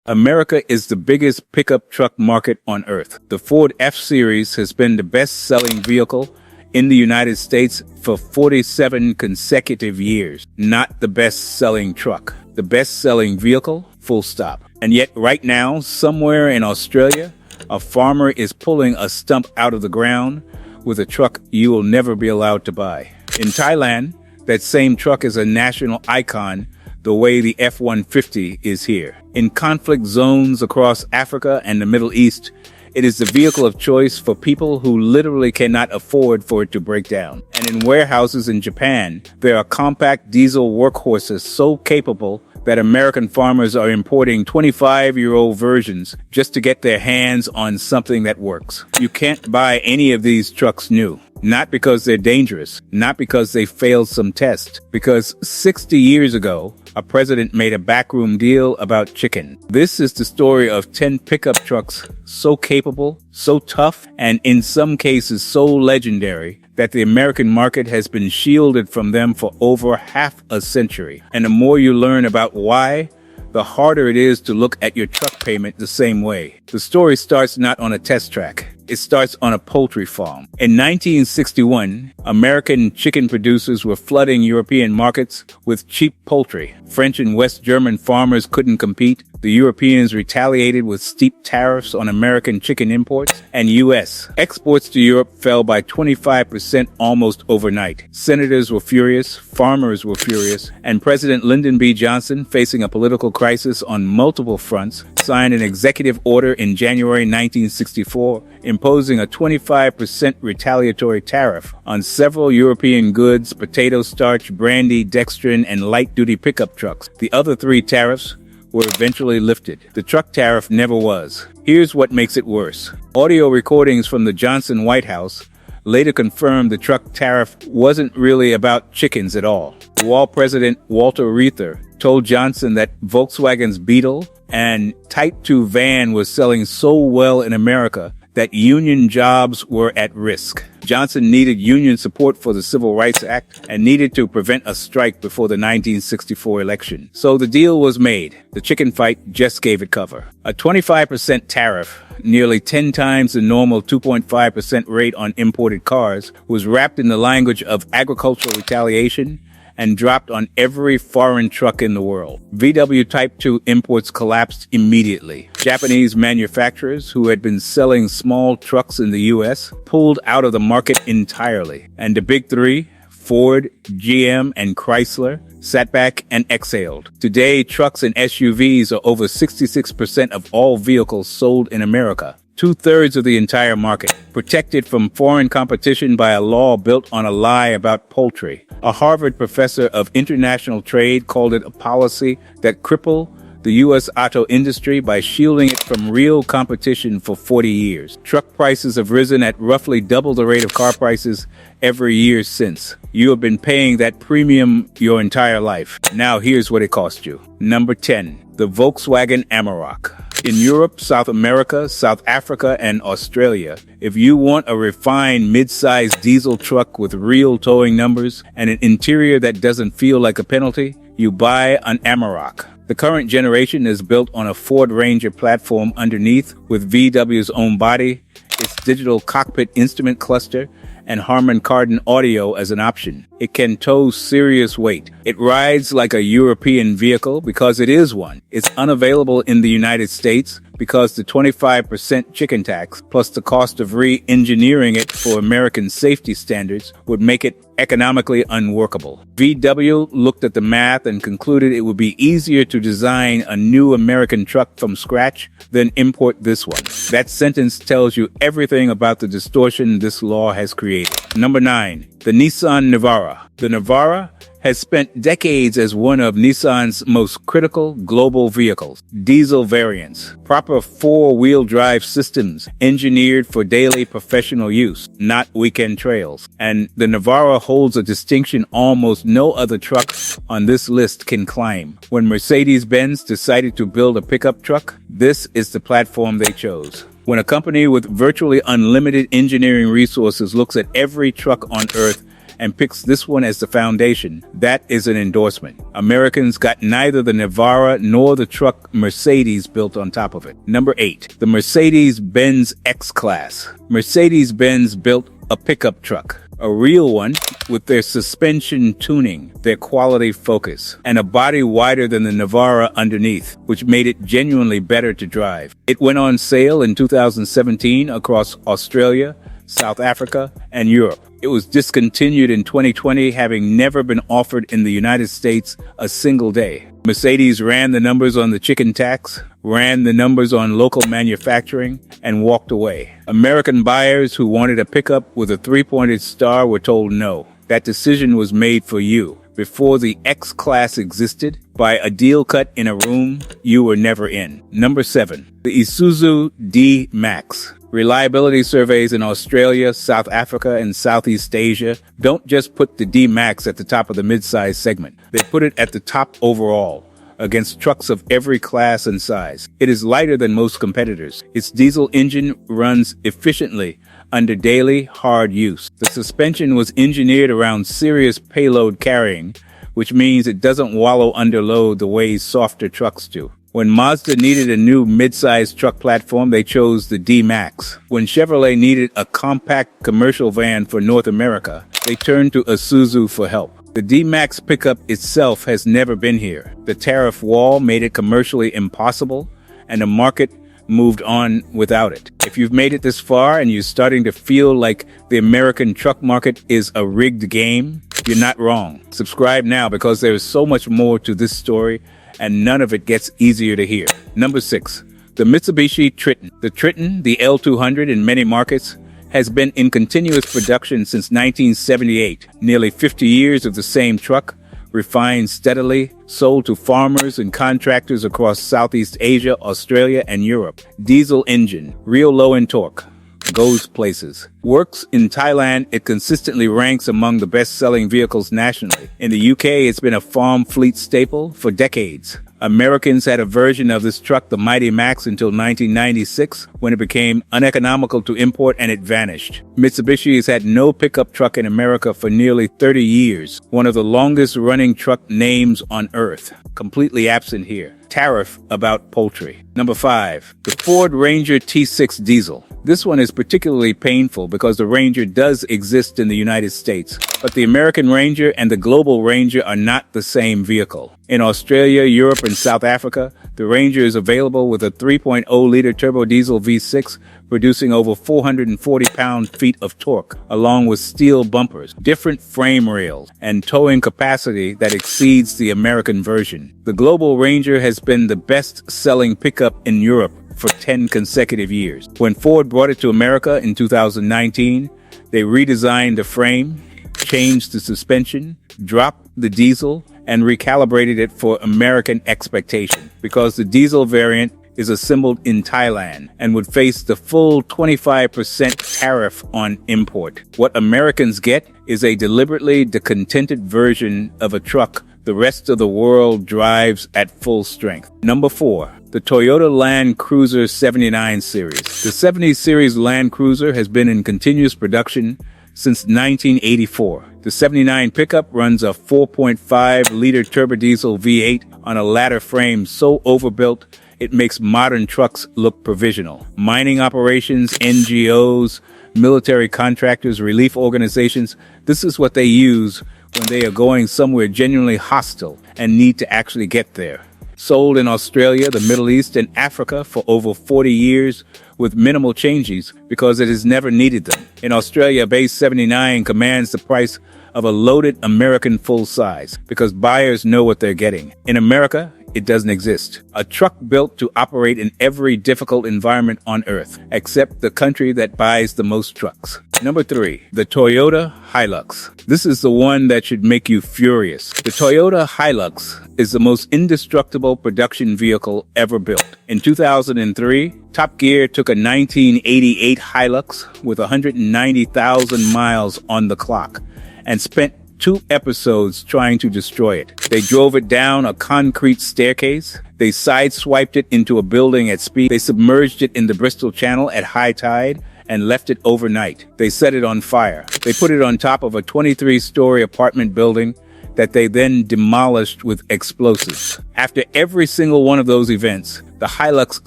America is the biggest pickup truck market on earth. The Ford F-Series has been the best-selling vehicle in the United States for 47 consecutive years. Not the best-selling truck. The best-selling vehicle, full stop. And yet right now, somewhere in Australia, a farmer is pulling a stump out of the ground with a truck you will never be allowed to buy. In Thailand, that same truck is a national icon the way the F-150 is here. In conflict zones across Africa and the Middle East, it is the vehicle of choice for people who literally cannot afford for it to break down. And in warehouses in Japan, there are compact diesel workhorses so capable that American farmers are importing 25-year-old versions just to get their hands on something that works. You can't buy any of these trucks new. Not because they're dangerous, not because they failed some test, because 60 years ago, a president made a backroom deal about chicken. This is the story of 10 pickup trucks so capable, so tough, and in some cases so legendary that the American market has been shielded from them for over half a century. And the more you learn about why, the harder it is to look at your truck payment the same way. The story starts not on a test track. It starts on a poultry farm. In 1961, American chicken producers were flooding European markets with cheap poultry. French and West German farmers couldn't compete. The Europeans retaliated with steep tariffs on American chicken imports, and U.S. exports to Europe fell by 25% almost overnight. Senators were furious, farmers were furious, and President Lyndon B. Johnson, facing a political crisis on multiple fronts, signed an executive order in January 1964 imposing a 25% retaliatory tariff on several European goods, potato starch, brandy, dextrin, and light-duty pickup trucks. The other three tariffs were eventually lifted. The truck tariff never was. Here's what makes it worse. Audio recordings from the Johnson White House later confirmed the truck tariff wasn't really about chickens at all. While President Walter Reuther told Johnson that Volkswagen's Beetle and Type 2 van was selling so well in America that union jobs were at risk. Johnson needed union support for the Civil Rights Act and needed to prevent a strike before the 1964 election. So the deal was made. The chicken fight just gave it cover. A 25% tariff, nearly 10 times the normal 2.5% rate on imported cars, was wrapped in the language of agricultural retaliation and dropped on every foreign truck in the world. VW Type 2 imports collapsed immediately. Japanese manufacturers who had been selling small trucks in the U.S. pulled out of the market entirely. And the big three, Ford, GM, and Chrysler, sat back and exhaled. Today, trucks and SUVs are over 66% of all vehicles sold in America. 2/3 of the entire market, protected from foreign competition by a law built on a lie about poultry. A Harvard professor of international trade called it a policy that crippled the U.S. auto industry by shielding it from real competition for 40 years. Truck prices have risen at roughly double the rate of car prices every year since. You have been paying that premium your entire life. Now here's what it cost you. Number 10, the Volkswagen Amarok. In Europe, South America, South Africa, and Australia, if you want a refined mid-sized diesel truck with real towing numbers and an interior that doesn't feel like a penalty, you buy an Amarok. The current generation is built on a Ford Ranger platform underneath with VW's own body, its digital cockpit instrument cluster, and Harman Kardon audio as an option. It can tow serious weight. It rides like a European vehicle because it is one. It's unavailable in the United States because the 25% chicken tax plus the cost of re-engineering it for American safety standards would make it economically unworkable. VW looked at the math and concluded it would be easier to design a new American truck from scratch than import this one. That sentence tells you everything about the distortion this law has created. Number 9, the Nissan Navara. The Navara has spent decades as one of Nissan's most critical global vehicles. Diesel variants, proper four-wheel drive systems engineered for daily professional use, not weekend trails. And the Navara holds a distinction almost no other truck on this list can claim. When Mercedes-Benz decided to build a pickup truck, this is the platform they chose. When a company with virtually unlimited engineering resources looks at every truck on Earth and picks this one as the foundation, that is an endorsement. Americans got neither the Navara nor the truck Mercedes built on top of it. Number 8. The Mercedes-Benz X-Class. Mercedes-Benz built a pickup truck, a real one, with their suspension tuning, their quality focus, and a body wider than the Navara underneath, which made it genuinely better to drive. It went on sale in 2017 across Australia, South Africa, and Europe. It was discontinued in 2020, having never been offered in the United States a single day. Mercedes ran the numbers on the chicken tax, ran the numbers on local manufacturing, and walked away. American buyers who wanted a pickup with a 3-pointed star were told no. That decision was made for you. Before the X-Class existed, by a deal cut in a room you were never in. Number 7. The Isuzu D-Max. Reliability surveys in Australia, South Africa, and Southeast Asia don't just put the D-Max at the top of the mid-size segment. They put it at the top overall, against trucks of every class and size. It is lighter than most competitors. Its diesel engine runs efficiently under daily, hard use. The suspension was engineered around serious payload carrying, which means it doesn't wallow under load the way softer trucks do. When Mazda needed a new mid-size truck platform, they chose the D-Max. When Chevrolet needed a compact commercial van for North America, they turned to Isuzu for help. The D-Max pickup itself has never been here. The tariff wall made it commercially impossible, and the market moved on without it. If you've made it this far and you're starting to feel like the American truck market is a rigged game, you're not wrong. Subscribe now, because there is so much more to this story, and none of it gets easier to hear. Number 6. The Mitsubishi Triton. The Triton, the L200 in many markets, has been in continuous production since 1978. Nearly 50 years of the same truck, refined steadily, sold to farmers and contractors across Southeast Asia, Australia, and Europe. Diesel engine, real low in torque, goes places. Works in Thailand, it consistently ranks among the best-selling vehicles nationally. In the UK, it's been a farm fleet staple for decades. Americans had a version of this truck, the Mighty Max, until 1996, when it became uneconomical to import and it vanished. Mitsubishi has had no pickup truck in America for nearly 30 years, one of the longest-running truck names on earth. Completely absent here. Tariff about poultry. Number 5. The Ford Ranger T6 Diesel. This one is particularly painful because the Ranger does exist in the United States, but the American Ranger and the Global Ranger are not the same vehicle. In Australia, Europe, and South Africa, the Ranger is available with a 3.0-liter turbo diesel V6 producing over 440 pound-feet of torque, along with steel bumpers, different frame rails, and towing capacity that exceeds the American version. The Global Ranger has been the best-selling pickup in Europe for 10 consecutive years. When Ford brought it to America in 2019, they redesigned the frame, changed the suspension, dropped the diesel, and recalibrated it for American expectation, because the diesel variant is assembled in Thailand and would face the full 25% tariff on import. What Americans get is a deliberately discontented version of a truck the rest of the world drives at full strength. Number 4. The Toyota Land Cruiser 79 series. The 70 series Land Cruiser has been in continuous production since 1984. The 79 pickup runs a 4.5-liter turbodiesel V8 on a ladder frame so overbuilt it makes modern trucks look provisional. Mining operations, NGOs, military contractors, relief organizations, this is what they use when they are going somewhere genuinely hostile and need to actually get there. Sold in Australia, the Middle East, and Africa for over 40 years with minimal changes because it has never needed them. In Australia, base 79 commands the price of a loaded American full-size because buyers know what they're getting. In America, it doesn't exist. A truck built to operate in every difficult environment on Earth, except the country that buys the most trucks. Number 3, the Toyota Hilux. This is the one that should make you furious. The Toyota Hilux is the most indestructible production vehicle ever built. In 2003, Top Gear took a 1988 Hilux with 190,000 miles on the clock and spent 2 episodes trying to destroy it. They drove it down a concrete staircase. They sideswiped it into a building at speed. They submerged it in the Bristol Channel at high tide and left it overnight. They set it on fire. They put it on top of a 23-story apartment building that they then demolished with explosives. After every single one of those events, the Hilux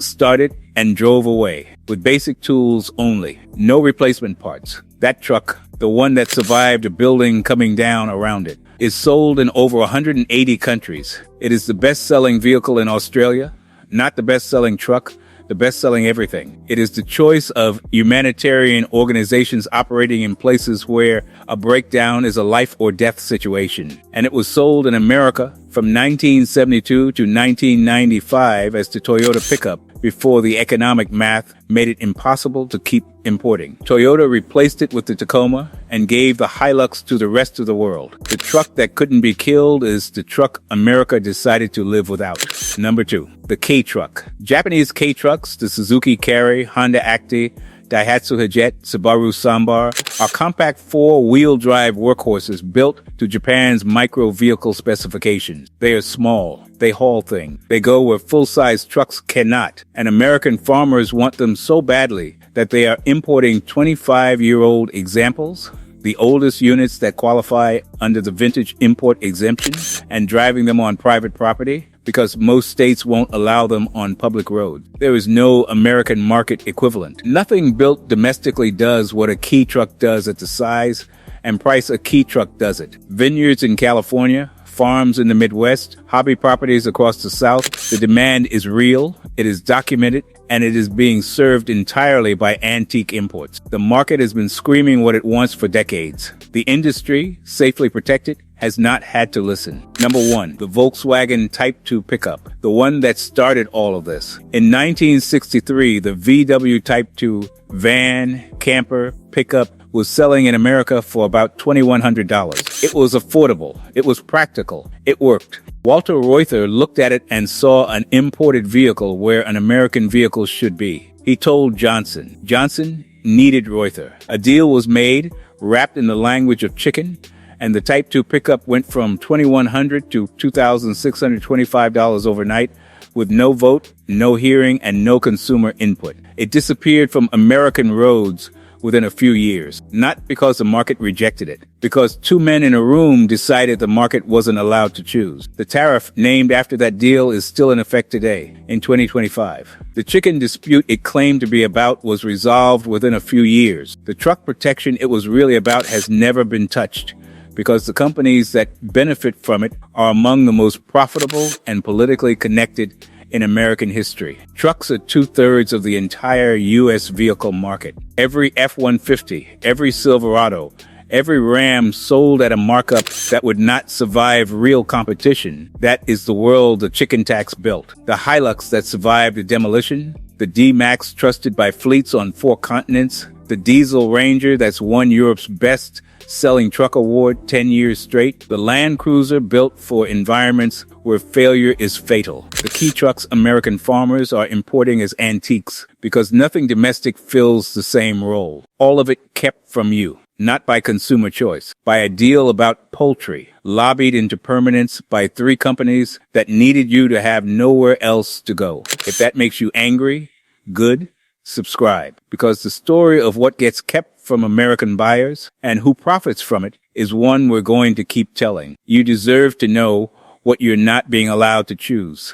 started and drove away with basic tools only, no replacement parts. That truck, the one that survived a building coming down around it, is sold in over 180 countries. It is the best-selling vehicle in Australia, not the best-selling truck, the best-selling everything. It is the choice of humanitarian organizations operating in places where a breakdown is a life or death situation. And it was sold in America from 1972 to 1995 as the Toyota pickup before the economic math made it impossible to keep importing. Toyota replaced it with the Tacoma and gave the Hilux to the rest of the world. The truck that couldn't be killed is the truck America decided to live without. Number 2, the K-Truck. Japanese K-Trucks, the Suzuki Carry, Honda Acti, Daihatsu Hajet, Subaru Sambar, are compact 4-wheel drive workhorses built to Japan's micro-vehicle specifications. They are small. They haul things. They go where full-size trucks cannot. And American farmers want them so badly that they are importing 25-year-old examples, the oldest units that qualify under the vintage import exemption, and driving them on private property, because most states won't allow them on public roads. There is no American market equivalent. Nothing built domestically does what a Key truck does at the size and price a Key truck does it. Vineyards in California, farms in the Midwest, hobby properties across the South. The demand is real, it is documented, and it is being served entirely by antique imports. The market has been screaming what it wants for decades. The industry, safely protected, has not had to listen. Number 1, the Volkswagen Type 2 pickup, the one that started all of this. In 1963, the VW Type 2 van, camper, pickup was selling in America for about $2,100. It was affordable. It was practical. It worked. Walter Reuther looked at it and saw an imported vehicle where an American vehicle should be. He told Johnson. Johnson needed Reuther. A deal was made, wrapped in the language of chicken, and the Type 2 pickup went from $2,100 to $2,625 overnight, with no vote, no hearing, and no consumer input. It disappeared from American roads within a few years, not because the market rejected it, because 2 men in a room decided the market wasn't allowed to choose. The tariff named after that deal is still in effect today, in 2025. The chicken dispute it claimed to be about was resolved within a few years. The truck protection it was really about has never been touched, because the companies that benefit from it are among the most profitable and politically connected in American history. Trucks are 2/3 of the entire U.S. vehicle market. Every F-150, every Silverado, every Ram sold at a markup that would not survive real competition. That is the world the chicken tax built. The Hilux that survived the demolition, the D-Max trusted by fleets on 4 continents, the Diesel Ranger that's won Europe's best selling truck award 10 years straight, the Land Cruiser built for environments where failure is fatal. The Key trucks American farmers are importing as antiques because nothing domestic fills the same role. All of it kept from you, not by consumer choice, by a deal about poultry, lobbied into permanence by 3 companies that needed you to have nowhere else to go. If that makes you angry, good, subscribe, because the story of what gets kept from American buyers and who profits from it is one we're going to keep telling. You deserve to know what you're not being allowed to choose.